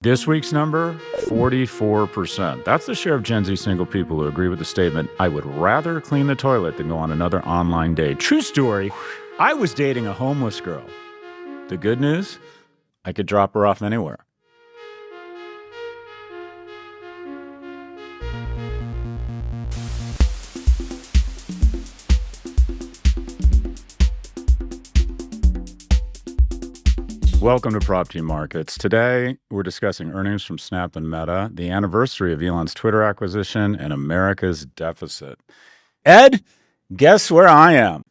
This week's number, 44%. That's the share of Gen Z single people who agree with the statement, I would rather clean the toilet than go on another online date. True story, I was dating a homeless girl. The good news, I could drop her off anywhere. Welcome to Prof G Markets. Today, we're discussing earnings from Snap and Meta, the anniversary of Elon's Twitter acquisition, and America's deficit. Ed, guess where I am?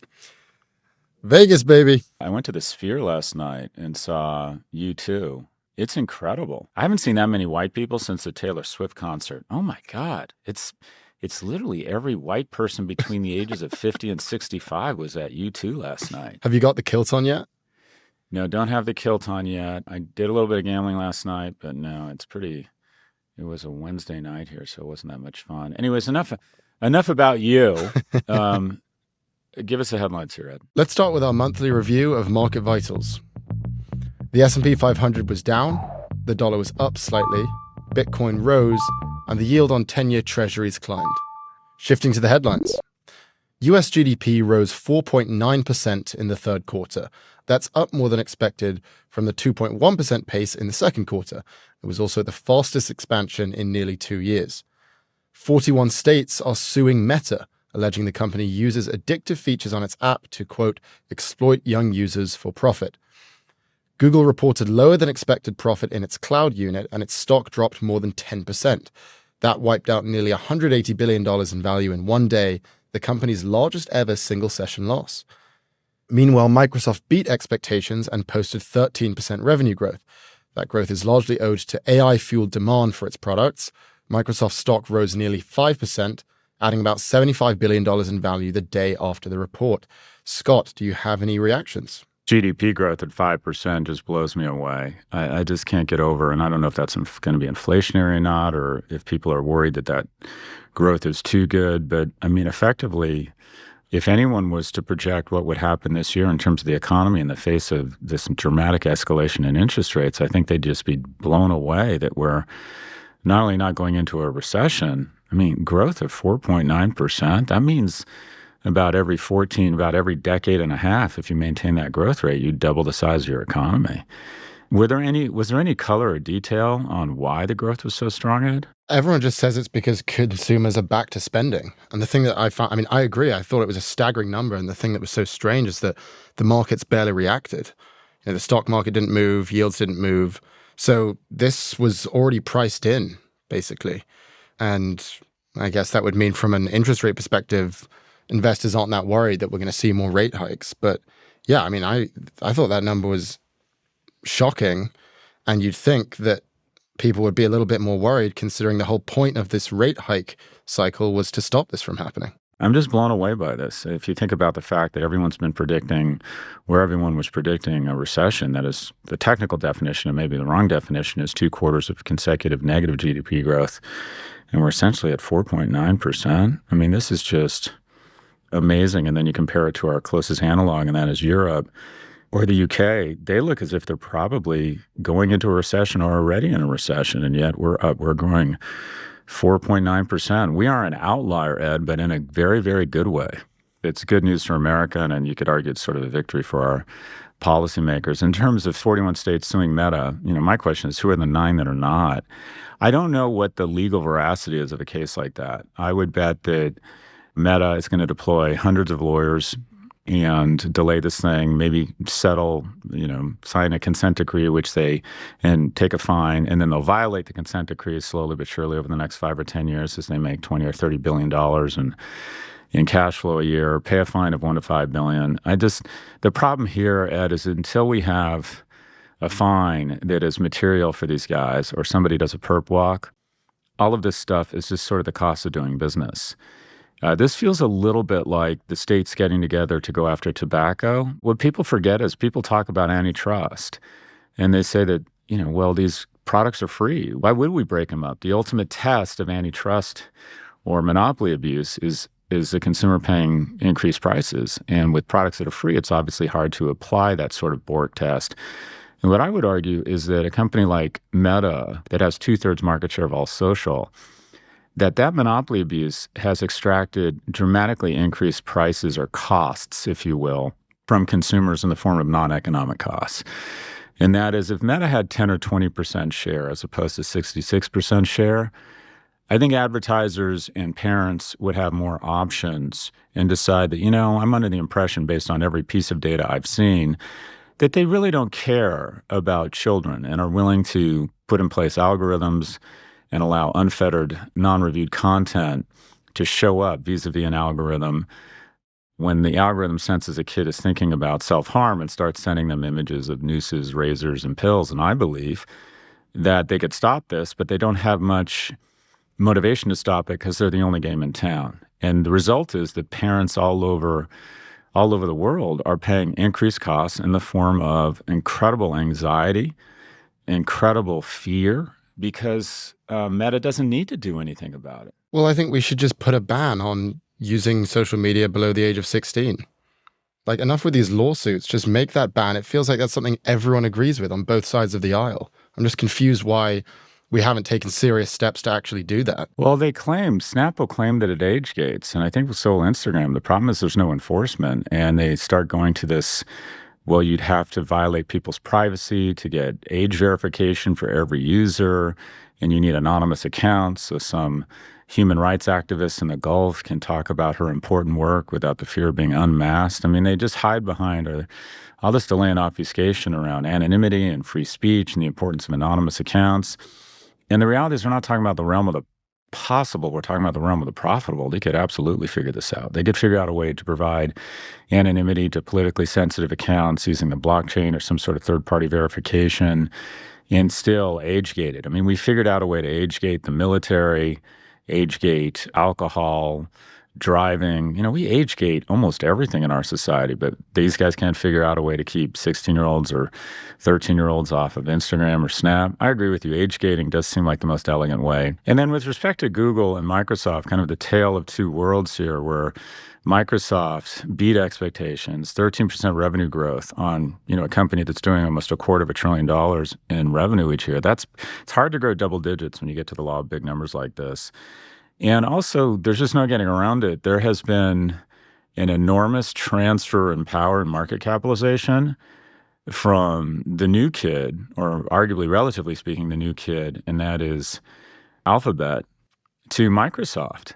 Vegas, baby. I went to the Sphere last night and saw U2. It's incredible. I haven't seen that many white people since the Taylor Swift concert. Oh my God. It's literally every white person between the ages of 50 and 65 was at U2 last night. Have you got the kilt on yet? No, don't have the kilt on yet. I did a little bit of gambling last night, but no, it was a Wednesday night here, so it wasn't that much fun. Anyways, enough about you. Give us the headlines here, Ed. Let's start with our monthly review of market vitals. The S&P 500 was down, the dollar was up slightly, Bitcoin rose, and the yield on 10-year treasuries climbed. Shifting to the headlines. US GDP rose 4.9% in the third quarter. That's up more than expected from the 2.1% pace in the second quarter. It was also the fastest expansion in nearly 2 years. 41 states are suing Meta, alleging the company uses addictive features on its app to, quote, exploit young users for profit. Google reported lower than expected profit in its cloud unit, and its stock dropped more than 10%. That wiped out nearly $180 billion in value in one day, the company's largest ever single-session loss. Meanwhile, Microsoft beat expectations and posted 13% revenue growth. That growth is largely owed to AI-fueled demand for its products. Microsoft stock rose nearly 5%, adding about $75 billion in value the day after the report. Scott, do you have any reactions? GDP growth at 5% just blows me away. I just can't get over, and I don't know if that's going to be inflationary or not, or if people are worried that growth is too good. But I mean, effectively, if anyone was to project what would happen this year in terms of the economy in the face of this dramatic escalation in interest rates, I think they'd just be blown away that we're not only not going into a recession, I mean, growth of 4.9%, that means about every decade and a half, if you maintain that growth rate, you double the size of your economy. Was there any color or detail on why the growth was so strong, Ed? Everyone just says it's because consumers are back to spending. And the thing that I found, I mean, I agree. I thought it was a staggering number. And the thing that was so strange is that the markets barely reacted. The stock market didn't move, yields didn't move. So this was already priced in, basically. And I guess that would mean from an interest rate perspective, investors aren't that worried that we're going to see more rate hikes. But yeah, I mean, I thought that number was shocking, and you'd think that people would be a little bit more worried considering the whole point of this rate hike cycle was to stop this from happening. I'm just blown away by this. If you think about the fact that everyone was predicting a recession, that is the technical definition and maybe the wrong definition is 2 quarters of consecutive negative GDP growth, and we're essentially at 4.9%. I mean, this is just amazing. And then you compare it to our closest analog, and that is Europe or the UK. They look as if they're probably going into a recession or already in a recession, and yet we're growing 4.9%. We are an outlier, Ed, but in a very, very good way. It's good news for America, and you could argue it's sort of a victory for our policymakers. In terms of 41 states suing Meta, my question is, who are the 9 that are not? I don't know what the legal veracity is of a case like that. I would bet that Meta is going to deploy hundreds of lawyers and delay this thing, maybe settle, sign a consent decree, and take a fine, and then they'll violate the consent decree slowly but surely over the next 5 or 10 years as they make $20 or $30 billion in cash flow a year, pay a fine of $1 to $5 billion. The problem here, Ed, is until we have a fine that is material for these guys, or somebody does a perp walk, all of this stuff is just sort of the cost of doing business. This feels a little bit like the states getting together to go after tobacco. What people forget is people talk about antitrust, and they say that, these products are free. Why would we break them up? The ultimate test of antitrust or monopoly abuse is the consumer paying increased prices. And with products that are free, it's obviously hard to apply that sort of Bork test. And what I would argue is that a company like Meta, that has 2/3 market share of all social, that monopoly abuse has extracted dramatically increased prices or costs, if you will, from consumers in the form of non-economic costs. And that is, if Meta had 10 or 20% share as opposed to 66% share, I think advertisers and parents would have more options and decide that, I'm under the impression, based on every piece of data I've seen, that they really don't care about children and are willing to put in place algorithms and allow unfettered, non-reviewed content to show up vis-a-vis an algorithm when the algorithm senses a kid is thinking about self-harm and starts sending them images of nooses, razors, and pills. And I believe that they could stop this, but they don't have much motivation to stop it because they're the only game in town. And the result is that parents all over the world are paying increased costs in the form of incredible anxiety, incredible fear, because Meta doesn't need to do anything about it. Well, I think we should just put a ban on using social media below the age of 16. Like, enough with these lawsuits. Just make that ban. It feels like that's something everyone agrees with on both sides of the aisle. I'm just confused why we haven't taken serious steps to actually do that. Well, Snap will claim that it age gates. And I think so will Instagram. The problem is there's no enforcement. And they start going to this, well, you'd have to violate people's privacy to get age verification for every user. And you need anonymous accounts. So some human rights activists in the Gulf can talk about her important work without the fear of being unmasked. I mean, they just hide behind all this delay and obfuscation around anonymity and free speech and the importance of anonymous accounts. And the reality is we're not talking about the realm of the possible. We're talking about the realm of the profitable. They could absolutely figure this out. They could figure out a way to provide anonymity to politically sensitive accounts using the blockchain or some sort of third-party verification and still age-gate it. I mean, we figured out a way to age-gate the military, age-gate alcohol, driving. We age-gate almost everything in our society, but these guys can't figure out a way to keep 16-year-olds or 13-year-olds off of Instagram or Snap. I agree with you. Age-gating does seem like the most elegant way. And then with respect to Google and Microsoft, kind of the tale of two worlds here, where Microsoft beat expectations, 13% revenue growth on, a company that's doing almost $250 billion in revenue each year. It's hard to grow double digits when you get to the law of big numbers like this. And also, there's just no getting around it. There has been an enormous transfer in power and market capitalization from the new kid, or arguably, relatively speaking, the new kid, and that is Alphabet, to Microsoft.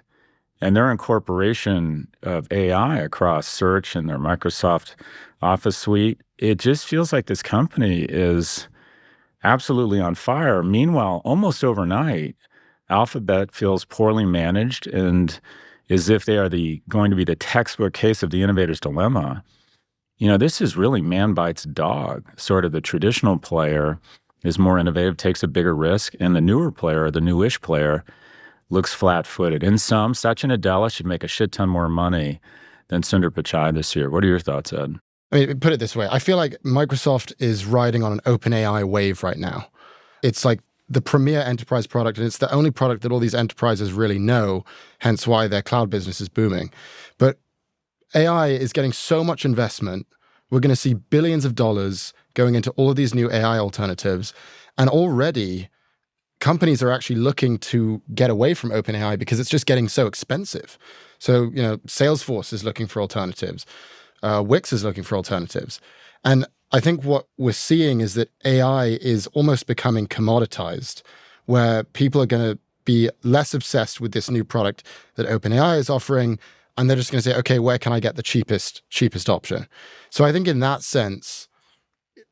And their incorporation of AI across search and their Microsoft Office suite, it just feels like this company is absolutely on fire. Meanwhile, almost overnight, Alphabet feels poorly managed and as if they are going to be the textbook case of the innovator's dilemma. This is really man bites dog. Sort of the traditional player is more innovative, takes a bigger risk, and the newer player, the newish player, looks flat-footed. In sum, Satya Nadella should make a shit ton more money than Sundar Pichai this year. What are your thoughts, Ed? I mean, put it this way. I feel like Microsoft is riding on an OpenAI wave right now. It's like the premier enterprise product, and it's the only product that all these enterprises really know, hence why their cloud business is booming. But AI is getting so much investment. We're going to see billions of dollars going into all of these new AI alternatives. And already, companies are actually looking to get away from OpenAI because it's just getting so expensive. So, Salesforce is looking for alternatives. Wix is looking for alternatives. And I think what we're seeing is that AI is almost becoming commoditized, where people are going to be less obsessed with this new product that OpenAI is offering, and they're just going to say, okay, where can I get the cheapest option? So I think in that sense,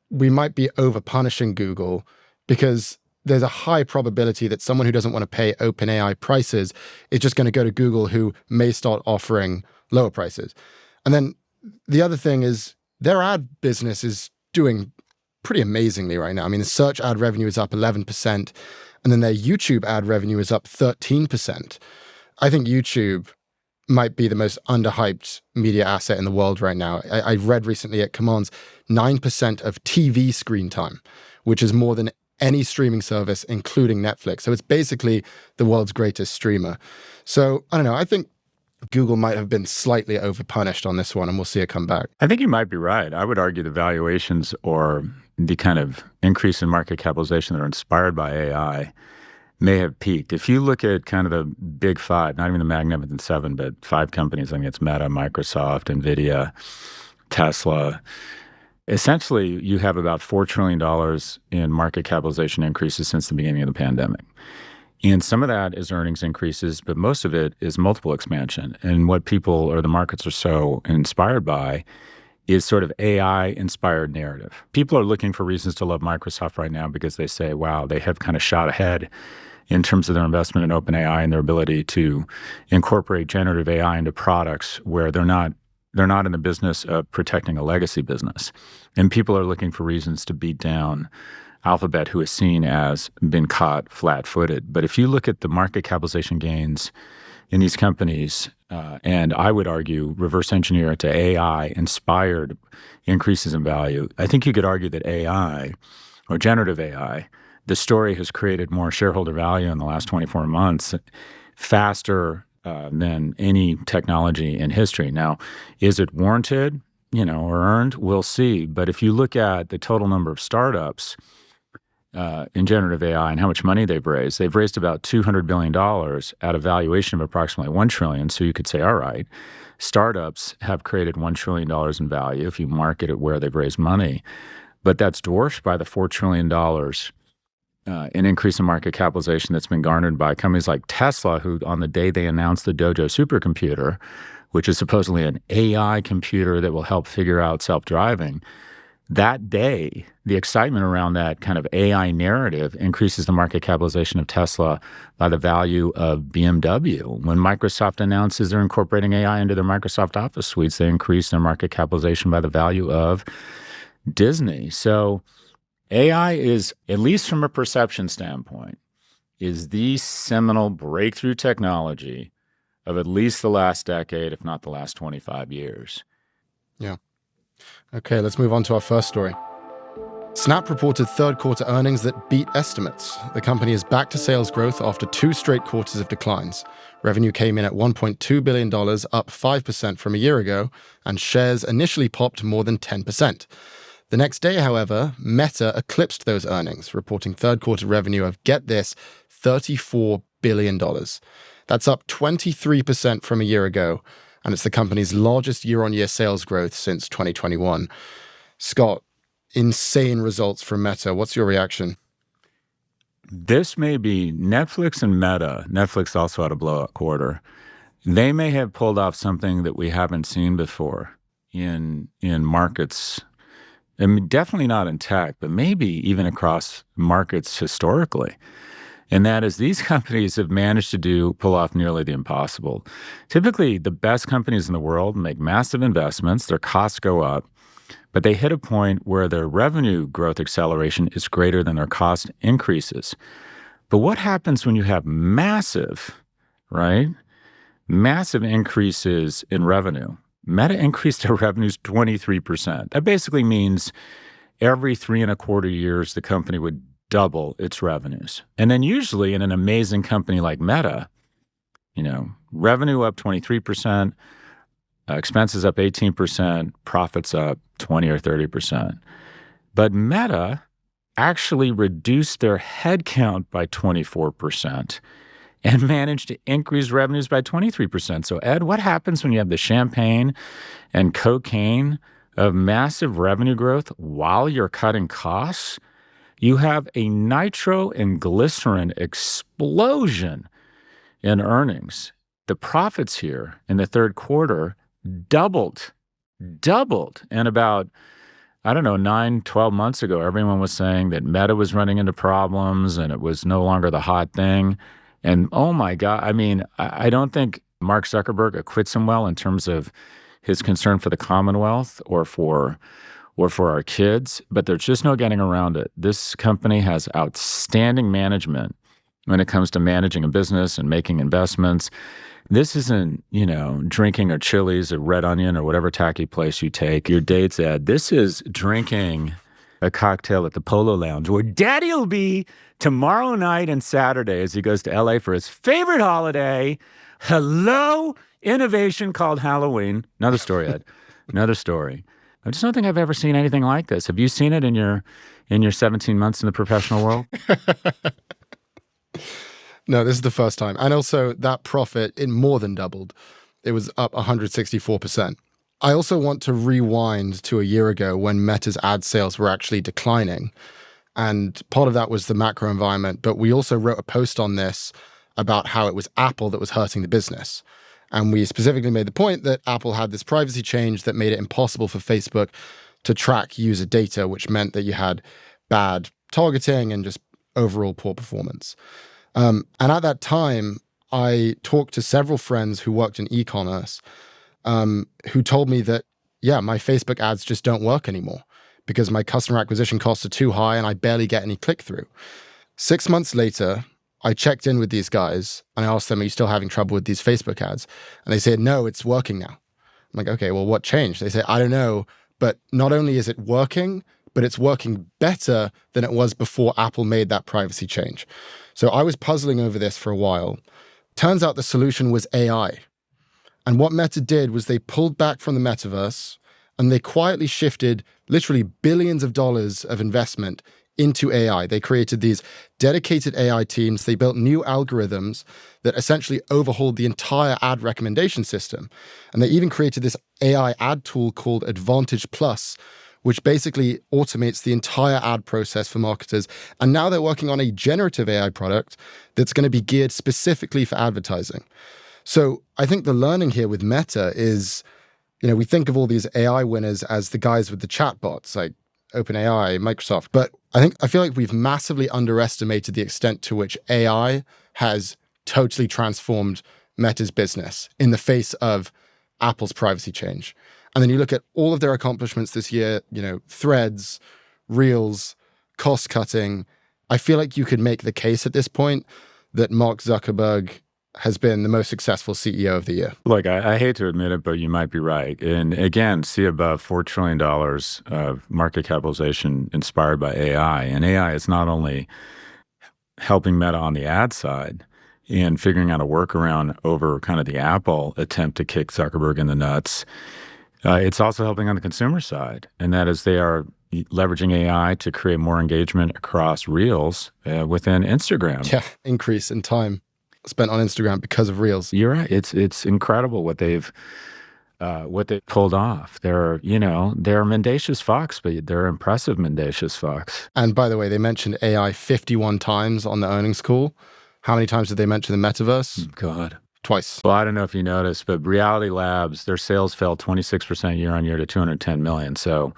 we might be over-punishing Google because there's a high probability that someone who doesn't want to pay OpenAI prices is just going to go to Google, who may start offering lower prices. And then the other thing is their ad business is doing pretty amazingly right now. I mean, the search ad revenue is up 11%, and then their YouTube ad revenue is up 13%. I think YouTube might be the most underhyped media asset in the world right now. I read recently it commands 9% of TV screen time, which is more than any streaming service, including Netflix. So it's basically the world's greatest streamer. So I don't know. I think Google might have been slightly overpunished on this one, and we'll see it come back. I think you might be right. I would argue the valuations are the kind of increase in market capitalization that are inspired by AI may have peaked. If you look at kind of the big five, not even the Magnificent Seven, but five companies, I think it's Meta, Microsoft, NVIDIA, Tesla. Essentially, you have about $4 trillion in market capitalization increases since the beginning of the pandemic. And some of that is earnings increases, but most of it is multiple expansion. And what people or the markets are so inspired by is sort of AI-inspired narrative. People are looking for reasons to love Microsoft right now because they say, wow, they have kind of shot ahead in terms of their investment in OpenAI and their ability to incorporate generative AI into products where they're not in the business of protecting a legacy business. And people are looking for reasons to beat down Alphabet, who is seen as been caught flat-footed. But if you look at the market capitalization gains in these companies, and I would argue reverse engineer it to AI-inspired increases in value, I think you could argue that AI or generative AI, the story has created more shareholder value in the last 24 months faster than any technology in history. Now, is it warranted, or earned? We'll see. But if you look at the total number of startups in generative AI and how much money they've raised about $200 billion at a valuation of approximately $1 trillion. So you could say, all right, startups have created $1 trillion in value if you market it where they've raised money. But that's dwarfed by the $4 trillion an increase in market capitalization that's been garnered by companies like Tesla, who on the day they announced the Dojo supercomputer, which is supposedly an AI computer that will help figure out self-driving, that day, the excitement around that kind of AI narrative increases the market capitalization of Tesla by the value of BMW. When Microsoft announces they're incorporating AI into their Microsoft Office suites, they increase their market capitalization by the value of Disney. So AI is, at least from a perception standpoint, is the seminal breakthrough technology of at least the last decade, if not the last 25 years. Yeah. Okay, let's move on to our first story. Snap reported third quarter earnings that beat estimates. The company is back to sales growth after 2 straight quarters of declines. Revenue came in at $1.2 billion, up 5% from a year ago, and shares initially popped more than 10%. The next day, however, Meta eclipsed those earnings, reporting third quarter revenue of, get this, $34 billion. That's up 23% from a year ago, and it's the company's largest year-on-year sales growth since 2021. Scott, insane results from Meta. What's your reaction? This may be Netflix and Meta. Netflix also had a blowout quarter. They may have pulled off something that we haven't seen before in markets. I mean, definitely not in tech, but maybe even across markets historically. And that is these companies have managed to pull off nearly the impossible. Typically, the best companies in the world make massive investments, their costs go up, but they hit a point where their revenue growth acceleration is greater than their cost increases. But what happens when you have massive increases in revenue? Meta increased their revenues 23%. That basically means every 3.25 years, the company would double its revenues. And then usually in an amazing company like Meta, revenue up 23%, expenses up 18%, profits up 20 or 30%. But Meta actually reduced their headcount by 24% and managed to increase revenues by 23%. So Ed, what happens when you have the champagne and cocaine of massive revenue growth while you're cutting costs? You have a nitro and glycerin explosion in earnings. The profits here in the third quarter doubled. And about, 9-12 months ago, everyone was saying that Meta was running into problems and it was no longer the hot thing. And oh my God, I don't think Mark Zuckerberg acquits him well in terms of his concern for the Commonwealth or for our kids, but there's just no getting around it. This company has outstanding management when it comes to managing a business and making investments. This isn't, drinking a Chili's or Red Onion or whatever tacky place you take your dates at. This is drinking a cocktail at the Polo Lounge where Daddy will be tomorrow night and Saturday as he goes to LA for his favorite holiday. Hello, innovation called Halloween. Another story, Ed. Another story. I just don't think I've ever seen anything like this. Have you seen it in your 17 months in the professional world? No, this is the first time. And also that profit, it more than doubled. It was up 164%. I also want to rewind to a year ago when Meta's ad sales were actually declining. And part of that was the macro environment. But we also wrote a post on this about how it was Apple that was hurting the business. And we specifically made the point that Apple had this privacy change that made it impossible for Facebook to track user data, which meant that you had bad targeting and just overall poor performance. And at that time, I talked to several friends who worked in e-commerce who told me that, yeah, my Facebook ads just don't work anymore because my customer acquisition costs are too high and I barely get any click-through. 6 months later, I checked in with these guys and I asked them, are you still having trouble with these Facebook ads? And they said, no, it's working now. I'm like, okay, well, what changed? They say, I don't know, but not only is it working, but it's working better than it was before Apple made that privacy change. So I was puzzling over this for a while. Turns out the solution was AI. And what Meta did was they pulled back from the metaverse and they quietly shifted literally billions of dollars of investment into AI. They created these dedicated AI teams. They built new algorithms that essentially overhauled the entire ad recommendation system. And they even created this AI ad tool called Advantage Plus, which basically automates the entire ad process for marketers. And now they're working on a generative AI product that's going to be geared specifically for advertising. So I think the learning here with Meta is, we think of all these AI winners as the guys with the chatbots, like OpenAI, Microsoft. But I feel like we've massively underestimated the extent to which AI has totally transformed Meta's business in the face of Apple's privacy change. And then you look at all of their accomplishments this year, Threads, Reels, cost cutting. I feel like you could make the case at this point that Mark Zuckerberg has been the most successful CEO of the year. Look, I hate to admit it, but you might be right. And again, see above $4 trillion of market capitalization inspired by AI. And AI is not only helping Meta on the ad side and figuring out a workaround over kind of the Apple attempt to kick Zuckerberg in the nuts. It's also helping on the consumer side. And that is they are leveraging AI to create more engagement across Reels within Instagram. Yeah, increase in time spent on Instagram because of Reels. You're right. It's incredible what they've pulled off. They're mendacious fucks, but they're impressive mendacious fucks. And by the way, they mentioned AI 51 times on the earnings call. How many times did they mention the metaverse? God. Twice. Well, I don't know if you noticed, but Reality Labs, their sales fell 26% year on year to $210 million. So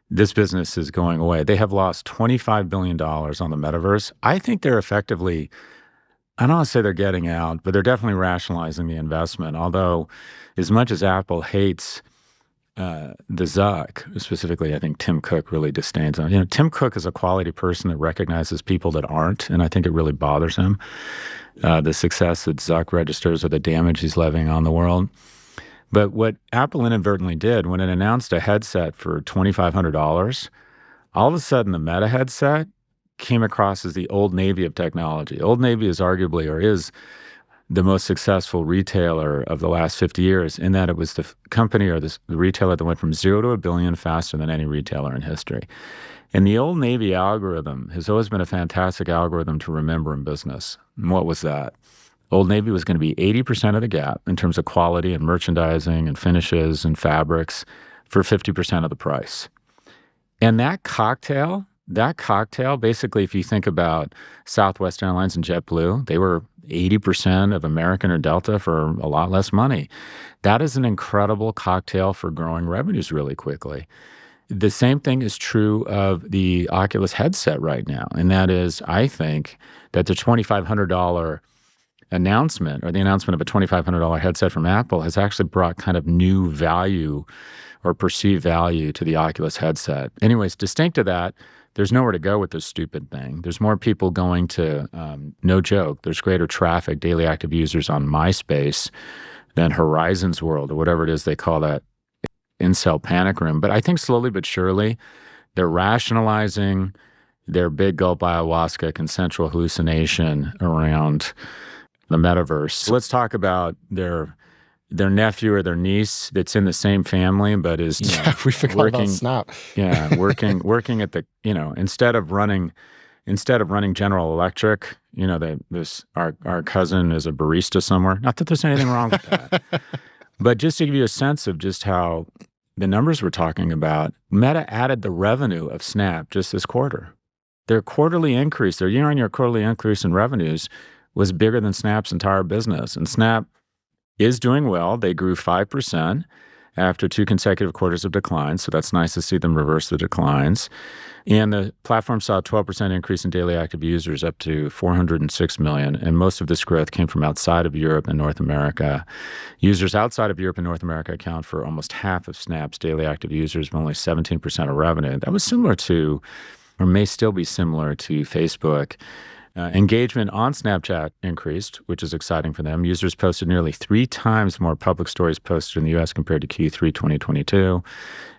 this business is going away. They have lost $25 billion on the metaverse. I think they're effectively, I don't want to say they're getting out, but they're definitely rationalizing the investment. Although, as much as Apple hates the Zuck, specifically, I think Tim Cook really disdains him. Tim Cook is a quality person that recognizes people that aren't, and I think it really bothers him. The success that Zuck registers or the damage he's levying on the world. But what Apple inadvertently did when it announced a headset for $2,500, all of a sudden the Meta headset came across as the Old Navy of technology. Old Navy is arguably, or is, the most successful retailer of the last 50 years in that it was the company or the retailer that went from 0 to $1 billion faster than any retailer in history. And the Old Navy algorithm has always been a fantastic algorithm to remember in business. And what was that? Old Navy was going to be 80% of the gap in terms of quality and merchandising and finishes and fabrics for 50% of the price. And that cocktail, basically, if you think about Southwest Airlines and JetBlue, they were 80% of American or Delta for a lot less money. That is an incredible cocktail for growing revenues really quickly. The same thing is true of the Oculus headset right now. And that is, I think, that the $2,500 announcement or the announcement of a $2,500 headset from Apple has actually brought kind of new value or perceived value to the Oculus headset. Anyways, distinct to that, there's nowhere to go with this stupid thing. There's more people going to, no joke, there's greater traffic, daily active users on MySpace than Horizon's World or whatever it is they call that incel panic room. But I think slowly but surely, they're rationalizing their big gulp ayahuasca consensual hallucination around the metaverse. So let's talk about their their nephew or their niece that's in the same family, but is Yeah, we forgot about Snap. working at the instead of running General Electric, our cousin is a barista somewhere. Not that there's anything wrong with that, but just to give you a sense of just how the numbers we're talking about, Meta added the revenue of Snap just this quarter. Their quarterly increase, their year-on-year quarterly increase in revenues was bigger than Snap's entire business. And Snap is doing well. They grew 5% after 2 consecutive quarters of declines. So that's nice to see them reverse the declines. And the platform saw a 12% increase in daily active users up to 406 million. And most of this growth came from outside of Europe and North America. Users outside of Europe and North America account for almost half of Snap's daily active users, but only 17% of revenue. That was similar to, or may still be similar to, Facebook. Engagement on Snapchat increased, which is exciting for them. Users posted nearly 3 times more public stories posted in the U.S. compared to Q3 2022.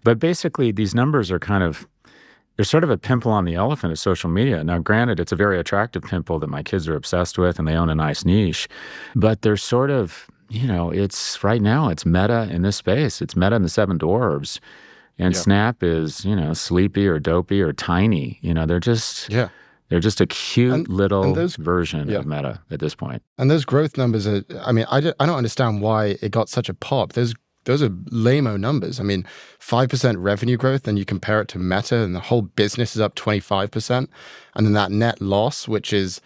But basically, these numbers are they're sort of a pimple on the elephant of social media. Now, granted, it's a very attractive pimple that my kids are obsessed with, and they own a nice niche. But they're sort of, right now, it's Meta in this space. It's Meta in the 7 dwarves. And Snap is, sleepy or dopey or tiny. They're just... Yeah. They're just a cute little version of Meta at this point. And those growth numbers are, I don't understand why it got such a pop. Those are lame-o numbers. 5% revenue growth, and you compare it to Meta, and the whole business is up 25%. And then that net loss, which is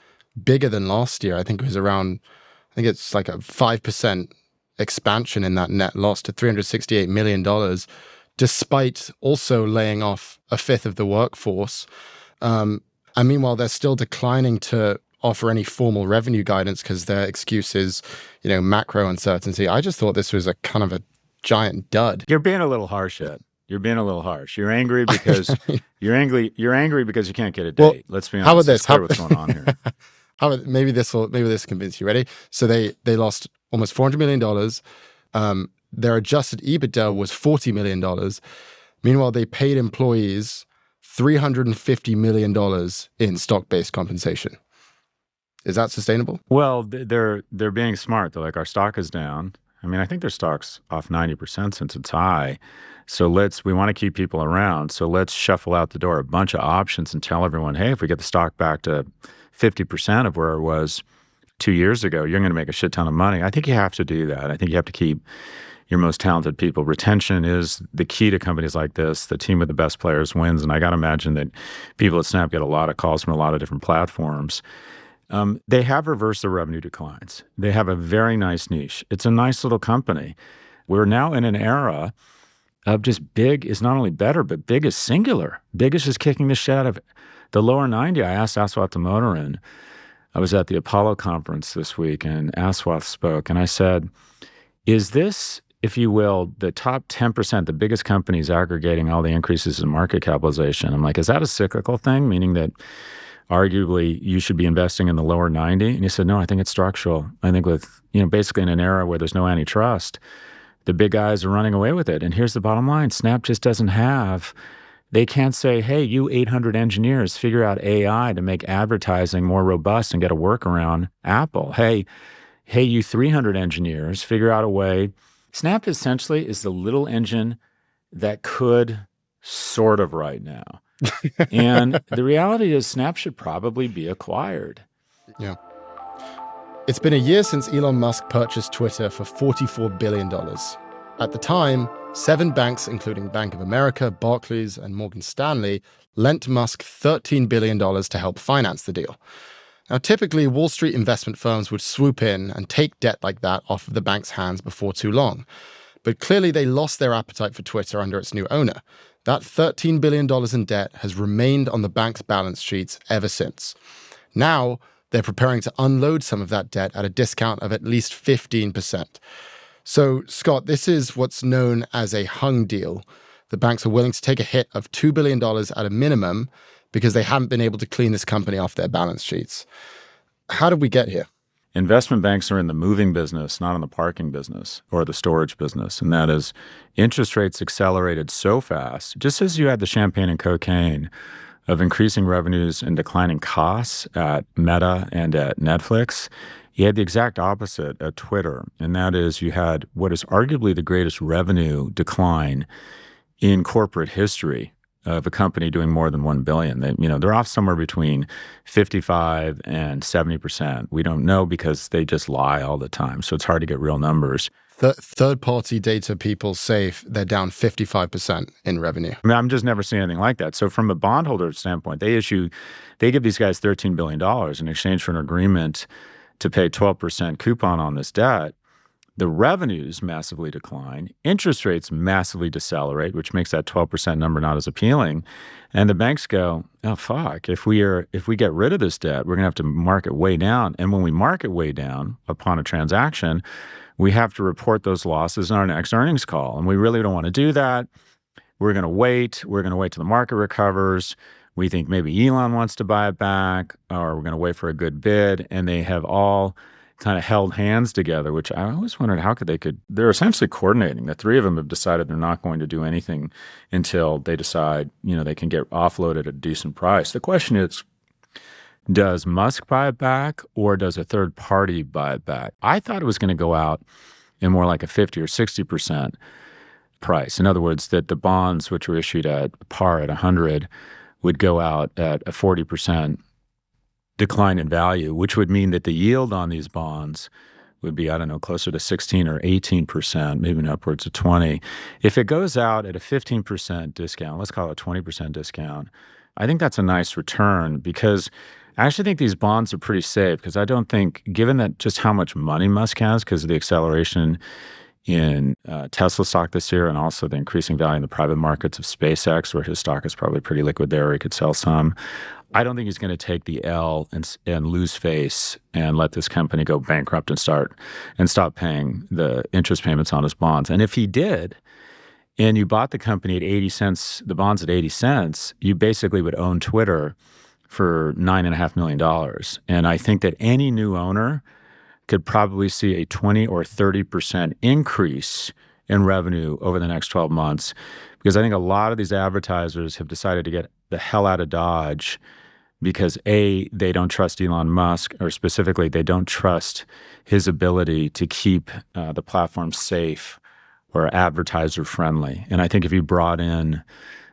bigger than last year, I think it's like a 5% expansion in that net loss to $368 million, despite also laying off a fifth of the workforce. And meanwhile, they're still declining to offer any formal revenue guidance because their excuse is, macro uncertainty. I just thought this was a kind of a giant dud. You're being a little harsh, Ed. You're being a little harsh. You're angry because you're angry because you can't get a date. Well, let's be honest. How about this? What's going on here? Maybe this convince you. Ready? So they lost almost $400 million. Their adjusted EBITDA was $40 million. Meanwhile, they paid employees $350 million in stock-based compensation. Is that sustainable? Well, they're being smart. They're like, our stock is down. I think their stock's off 90% since it's high. So we want to keep people around. So let's shuffle out the door a bunch of options and tell everyone, hey, if we get the stock back to 50% of where it was 2 years ago, you're going to make a shit ton of money. I think you have to do that. I think you have to keep your most talented people. Retention is the key to companies like this. The team with the best players wins. And I got to imagine that people at Snap get a lot of calls from a lot of different platforms. They have reversed their revenue declines. They have a very nice niche. It's a nice little company. We're now in an era of just big is not only better, but big is singular. Big is just kicking the shit out of the lower 90. I asked Aswath Damodaran. I was at the Apollo conference this week, and Aswath spoke, and I said, is this, if you will, the top 10%, the biggest companies aggregating all the increases in market capitalization? I'm like, is that a cyclical thing, meaning that arguably you should be investing in the lower 90? And he said, no, I think it's structural. I think with, basically in an era where there's no antitrust, the big guys are running away with it. And here's the bottom line. Snap just doesn't they can't say, hey, you 800 engineers, figure out AI to make advertising more robust and get a workaround Apple. Hey, you 300 engineers, figure out a way. Snap essentially is the little engine that could sort of right now. And the reality is Snap should probably be acquired. Yeah. It's been a year since Elon Musk purchased Twitter for $44 billion. At the time, 7 banks, including Bank of America, Barclays, and Morgan Stanley, lent Musk $13 billion to help finance the deal. Now, typically, Wall Street investment firms would swoop in and take debt like that off of the bank's hands before too long. But clearly, they lost their appetite for Twitter under its new owner. That $13 billion in debt has remained on the bank's balance sheets ever since. Now, they're preparing to unload some of that debt at a discount of at least 15%. So, Scott, this is what's known as a hung deal. The banks are willing to take a hit of $2 billion at a minimum because they haven't been able to clean this company off their balance sheets. How did we get here? Investment banks are in the moving business, not in the parking business or the storage business. And that is, interest rates accelerated so fast, just as you had the champagne and cocaine of increasing revenues and declining costs at Meta and at Netflix, You had the exact opposite at Twitter, and that is you had what is arguably the greatest revenue decline in corporate history of a company doing more than 1 billion. They're off somewhere between 55 and 70%. We don't know because they just lie all the time. So it's hard to get real numbers. Third-party data people say they're down 55% in revenue. I mean, I'm just never seeing anything like that. So from a bondholder standpoint, they give these guys $13 billion in exchange for an agreement to pay 12% coupon on this debt. The revenues massively decline, interest rates massively decelerate, which makes that 12% number not as appealing. And the banks go, oh, fuck, if we get rid of this debt, we're going to have to mark it way down. And when we mark it way down upon a transaction, we have to report those losses in our next earnings call. And we really don't want to do that. We're going to wait. We're going to wait till the market recovers. We think maybe Elon wants to buy it back, or we're going to wait for a good bid. And they have all kind of held hands together, which I always wondered they're essentially coordinating. The three of them have decided they're not going to do anything until they decide, they can get offloaded at a decent price. The question is, does Musk buy it back or does a third party buy it back? I thought it was going to go out in more like a 50 or 60% price. In other words, that the bonds, which were issued at par at 100, would go out at a 40% decline in value, which would mean that the yield on these bonds would be, closer to 16 or 18%, maybe upwards of 20. If it goes out at a 15% discount, let's call it a 20% discount, I think that's a nice return because I actually think these bonds are pretty safe because I don't think, given that just how much money Musk has because of the acceleration in Tesla stock this year and also the increasing value in the private markets of SpaceX, where his stock is probably pretty liquid there, or he could sell some. I don't think he's going to take the L and lose face and let this company go bankrupt and stop paying the interest payments on his bonds. And if he did, and you bought the company at 80 cents, the bonds at 80 cents, you basically would own Twitter for $9.5 million. And I think that any new owner could probably see a 20 or 30% increase in revenue over the next 12 months, because I think a lot of these advertisers have decided to get the hell out of Dodge because A, they don't trust Elon Musk, or specifically, they don't trust his ability to keep the platform safe or advertiser friendly. And I think if you brought in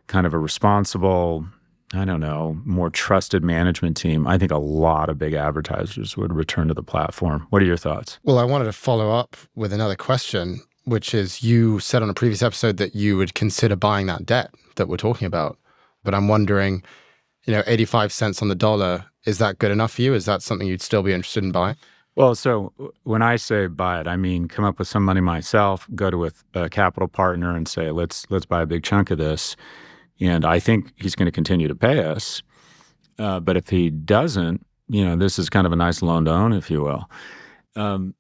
kind of a responsible, more trusted management team, I think a lot of big advertisers would return to the platform. What are your thoughts? Well, I wanted to follow up with another question, which is you said on a previous episode that you would consider buying that debt that we're talking about. But I'm wondering, 85 cents on the dollar, is that good enough for you? Is that something you'd still be interested in buying? Well, so when I say buy it, I mean come up with some money myself, go to a capital partner and say, let's buy a big chunk of this. And I think he's going to continue to pay us. But if he doesn't, this is kind of a nice loan to own, if you will.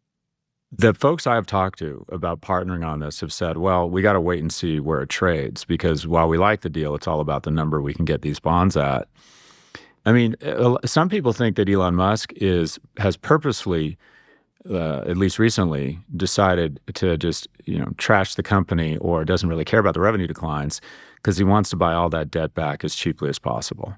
The folks I've talked to about partnering on this have said, well, we got to wait and see where it trades, because while we like the deal, it's all about the number we can get these bonds at. I mean, some people think that Elon Musk has purposefully, at least recently, decided to just trash the company or doesn't really care about the revenue declines because he wants to buy all that debt back as cheaply as possible.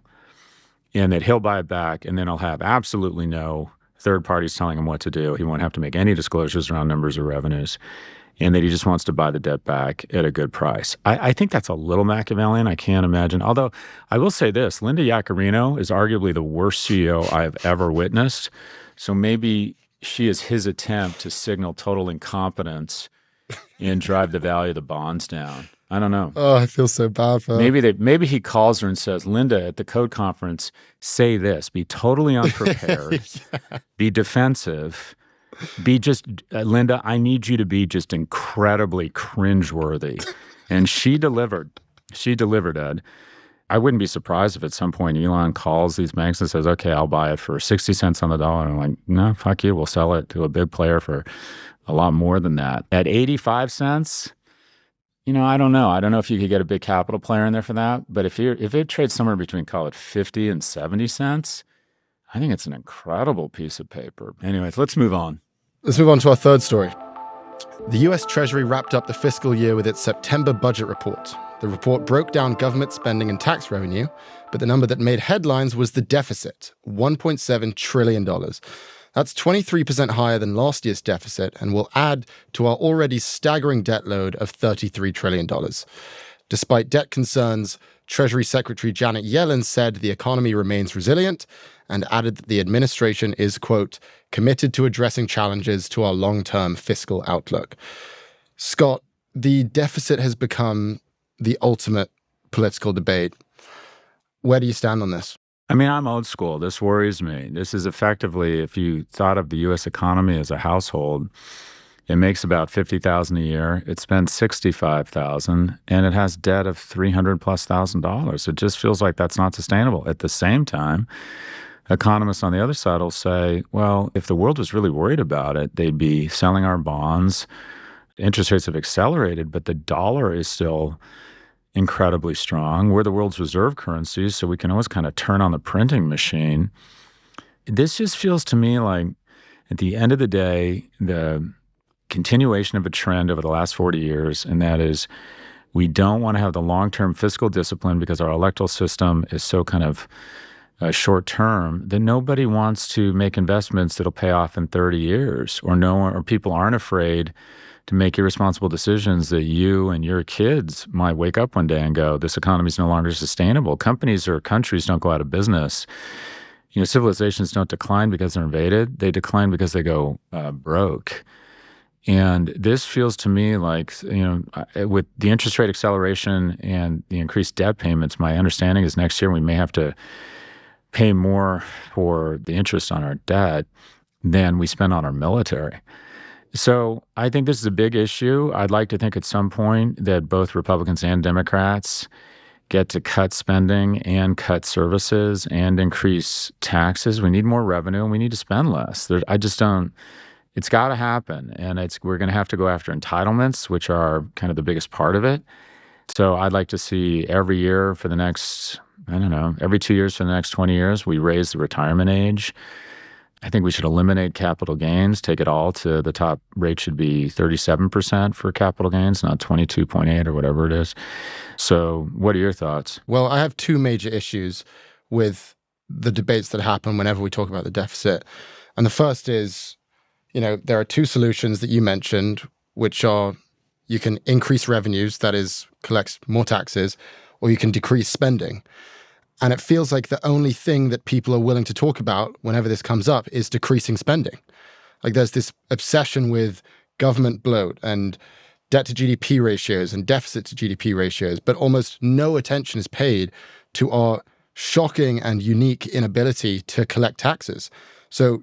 And that he'll buy it back and then he'll have absolutely no third parties telling him what to do. He won't have to make any disclosures around numbers or revenues, and that he just wants to buy the debt back at a good price. I think that's a little Machiavellian. I can't imagine. Although I will say this, Linda Yaccarino is arguably the worst CEO I have ever witnessed. So maybe she is his attempt to signal total incompetence and drive the value of the bonds down. I don't know. Oh, I feel so bad for her. Maybe he calls her and says, Linda, at the code conference, say this, be totally unprepared, yeah. Be defensive, be just, Linda, I need you to be just incredibly cringeworthy. And she delivered, Ed. I wouldn't be surprised if at some point Elon calls these banks and says, okay, I'll buy it for 60 cents on the dollar. And I'm like, no, fuck you. We'll sell it to a big player for a lot more than that. At 85 cents, I don't know. I don't know if you could get a big capital player in there for that. But if it trades somewhere between, call it 50 and 70 cents, I think it's an incredible piece of paper. Anyways, let's move on. Let's move on to our third story. The US Treasury wrapped up the fiscal year with its September budget report. The report broke down government spending and tax revenue, but the number that made headlines was the deficit, $1.7 trillion. That's 23% higher than last year's deficit and will add to our already staggering debt load of $33 trillion. Despite debt concerns, Treasury Secretary Janet Yellen said the economy remains resilient and added that the administration is, quote, committed to addressing challenges to our long-term fiscal outlook. Scott, the deficit has become the ultimate political debate. Where do you stand on this? I mean, I'm old school. This worries me. This is effectively, if you thought of the U.S. economy as a household, it makes about $50,000 a year. It spends $65,000, and it has debt of $300,000+. It just feels like that's not sustainable. At the same time, economists on the other side will say, well, if the world was really worried about it, they'd be selling our bonds. Interest rates have accelerated, but the dollar is still incredibly strong. We're the world's reserve currency, so we can always kind of turn on the printing machine. This just feels to me like, at the end of the day, the continuation of a trend over the last 40 years, and that is we don't want to have the long-term fiscal discipline because our electoral system is so kind of short-term that nobody wants to make investments that'll pay off in 30 years, or people aren't afraid to make irresponsible decisions that you and your kids might wake up one day and go, this economy is no longer sustainable. Companies or countries don't go out of business. Civilizations don't decline because they're invaded. They decline because they go broke. And this feels to me like, with the interest rate acceleration and the increased debt payments, my understanding is next year we may have to pay more for the interest on our debt than we spend on our military. So I think this is a big issue. I'd like to think at some point that both Republicans and Democrats get to cut spending and cut services and increase taxes. We need more revenue and we need to spend less. It's got to happen. And we're going to have to go after entitlements, which are kind of the biggest part of it. So I'd like to see every year for the next, every 2 years for the next 20 years, we raise the retirement age. I think we should eliminate capital gains, take it all to the top rate should be 37% for capital gains, not 22.8 or whatever it is. So what are your thoughts? Well, I have two major issues with the debates that happen whenever we talk about the deficit. And the first is, there are two solutions that you mentioned, which are you can increase revenues, that is, collect more taxes, or you can decrease spending. And it feels like the only thing that people are willing to talk about whenever this comes up is decreasing spending. Like there's this obsession with government bloat and debt to GDP ratios and deficit to GDP ratios, but almost no attention is paid to our shocking and unique inability to collect taxes. So,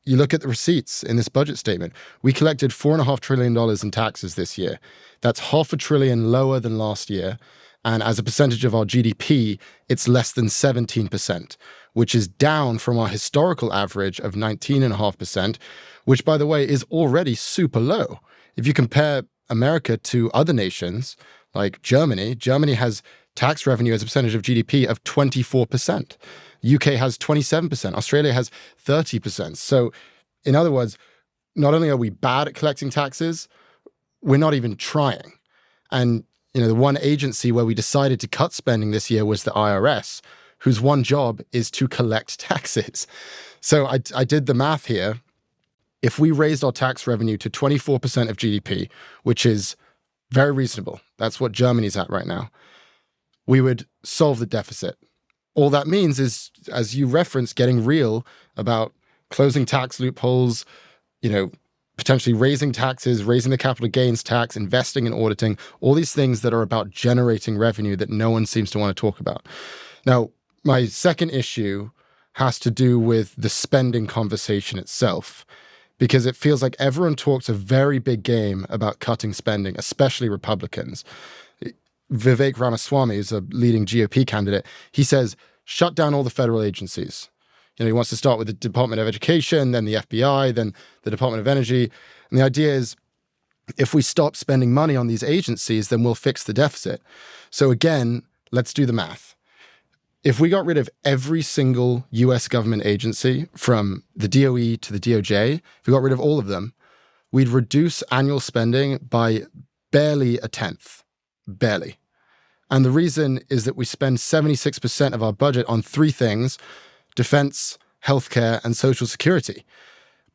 you look at the receipts in this budget statement. We collected $4.5 trillion in taxes this year. That's $500 billion lower than last year. And as a percentage of our GDP, it's less than 17%, which is down from our historical average of 19.5%, which, by the way, is already super low. If you compare America to other nations like Germany has tax revenue as a percentage of GDP of 24%. UK has 27%. Australia has 30%. So, in other words, not only are we bad at collecting taxes, we're not even trying. And the one agency where we decided to cut spending this year was the IRS, whose one job is to collect taxes. So I did the math here. If we raised our tax revenue to 24% of GDP, which is very reasonable, that's what Germany's at right now, we would solve the deficit. All that means is, as you referenced, getting real about closing tax loopholes, potentially raising taxes, raising the capital gains tax, investing in auditing, all these things that are about generating revenue that no one seems to want to talk about. Now, my second issue has to do with the spending conversation itself, because it feels like everyone talks a very big game about cutting spending, especially Republicans. Vivek Ramaswamy is a leading GOP candidate. He says, shut down all the federal agencies. He wants to start with the Department of Education, then the FBI, then the Department of Energy. And the idea is, if we stop spending money on these agencies, then we'll fix the deficit. So again, let's do the math. If we got rid of every single US government agency, from the DOE to the DOJ, if we got rid of all of them, we'd reduce annual spending by barely a tenth. Barely. And the reason is that we spend 76% of our budget on three things: defense, healthcare, and social security.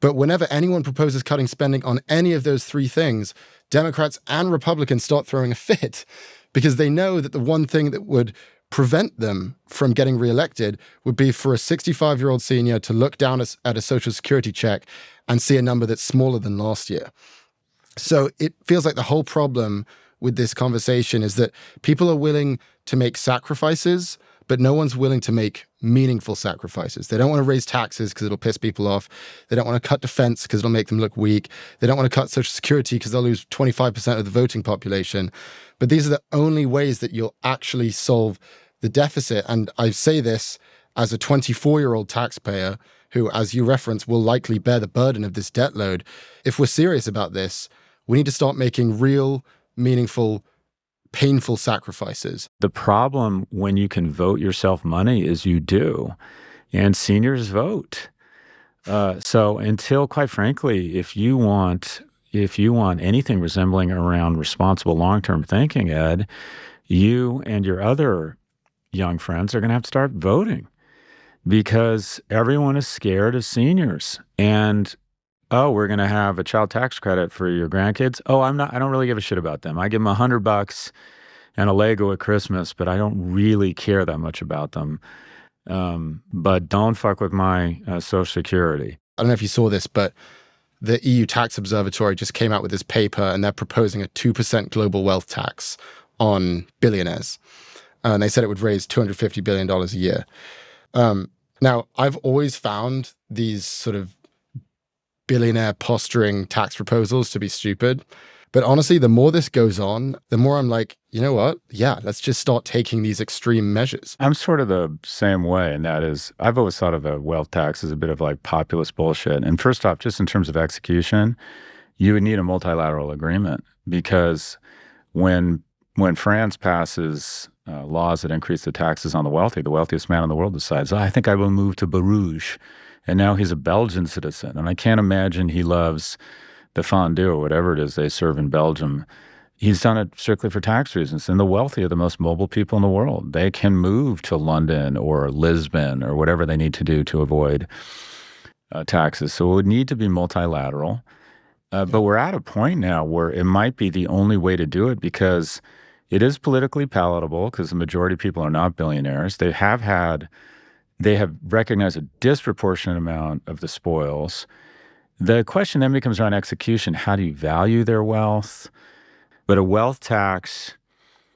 But whenever anyone proposes cutting spending on any of those three things, Democrats and Republicans start throwing a fit because they know that the one thing that would prevent them from getting reelected would be for a 65-year-old senior to look down at a Social Security check and see a number that's smaller than last year. So it feels like the whole problem with this conversation is that people are willing to make sacrifices, but no one's willing to make meaningful sacrifices. They don't want to raise taxes because it'll piss people off. They don't want to cut defense because it'll make them look weak. They don't want to cut Social Security because they'll lose 25% of the voting population. But these are the only ways that you'll actually solve the deficit. And I say this as a 24-year-old taxpayer who, as you reference, will likely bear the burden of this debt load. If we're serious about this, we need to start making real, meaningful, painful sacrifices. The problem when you can vote yourself money is you do, and seniors vote. So until, quite frankly, if you want anything resembling around responsible long-term thinking, Ed, you and your other young friends are going to have to start voting because everyone is scared of seniors. And oh, we're going to have a child tax credit for your grandkids. Oh, I don't really give a shit about them. I give them $100 and a Lego at Christmas, but I don't really care that much about them. But don't fuck with my Social Security. I don't know if you saw this, but the EU Tax Observatory just came out with this paper and they're proposing a 2% global wealth tax on billionaires. And they said it would raise $250 billion a year. Now, I've always found these sort of billionaire posturing tax proposals to be stupid. But honestly, the more this goes on, the more I'm like, you know what? Yeah, let's just start taking these extreme measures. I'm sort of the same way, and that is, I've always thought of a wealth tax as a bit of like populist bullshit. And first off, just in terms of execution, you would need a multilateral agreement because when France passes laws that increase the taxes on the wealthiest man in the world decides, I think I will move to Bruges. And now he's a Belgian citizen. And I can't imagine he loves the fondue or whatever it is they serve in Belgium. He's done it strictly for tax reasons. And the wealthy are the most mobile people in the world. They can move to London or Lisbon or whatever they need to do to avoid taxes. So it would need to be multilateral. But we're at a point now where it might be the only way to do it because it is politically palatable because the majority of people are not billionaires. They have recognized a disproportionate amount of the spoils. The question then becomes around execution. How do you value their wealth? But a wealth tax,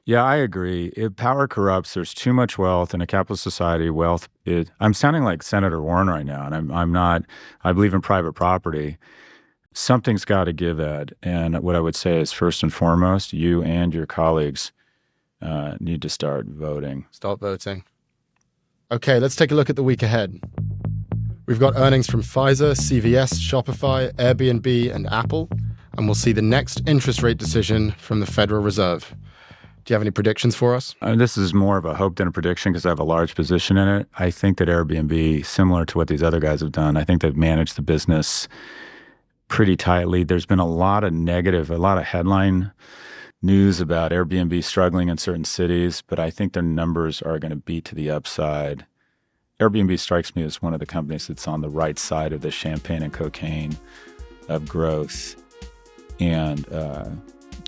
yeah, I agree. If power corrupts, there's too much wealth in a capitalist society. I'm sounding like Senator Warren right now, and I'm not. I believe in private property. Something's got to give, Ed. And what I would say is, first and foremost, you and your colleagues need to start voting. Start voting. Okay, let's take a look at the week ahead. We've got earnings from Pfizer, CVS, Shopify, Airbnb, and Apple, and we'll see the next interest rate decision from the Federal Reserve. Do you have any predictions for us? This is more of a hope than a prediction because I have a large position in it. I think that Airbnb, similar to what these other guys have done, I think they've managed the business pretty tightly. There's been a lot of headline news about Airbnb struggling in certain cities, but I think their numbers are going to beat to the upside. Airbnb strikes me as one of the companies that's on the right side of the champagne and cocaine of growth and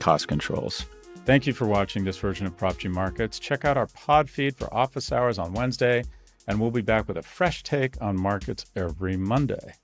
cost controls. Thank you for watching this version of Prof G Markets. Check out our pod feed for office hours on Wednesday, and we'll be back with a fresh take on markets every Monday.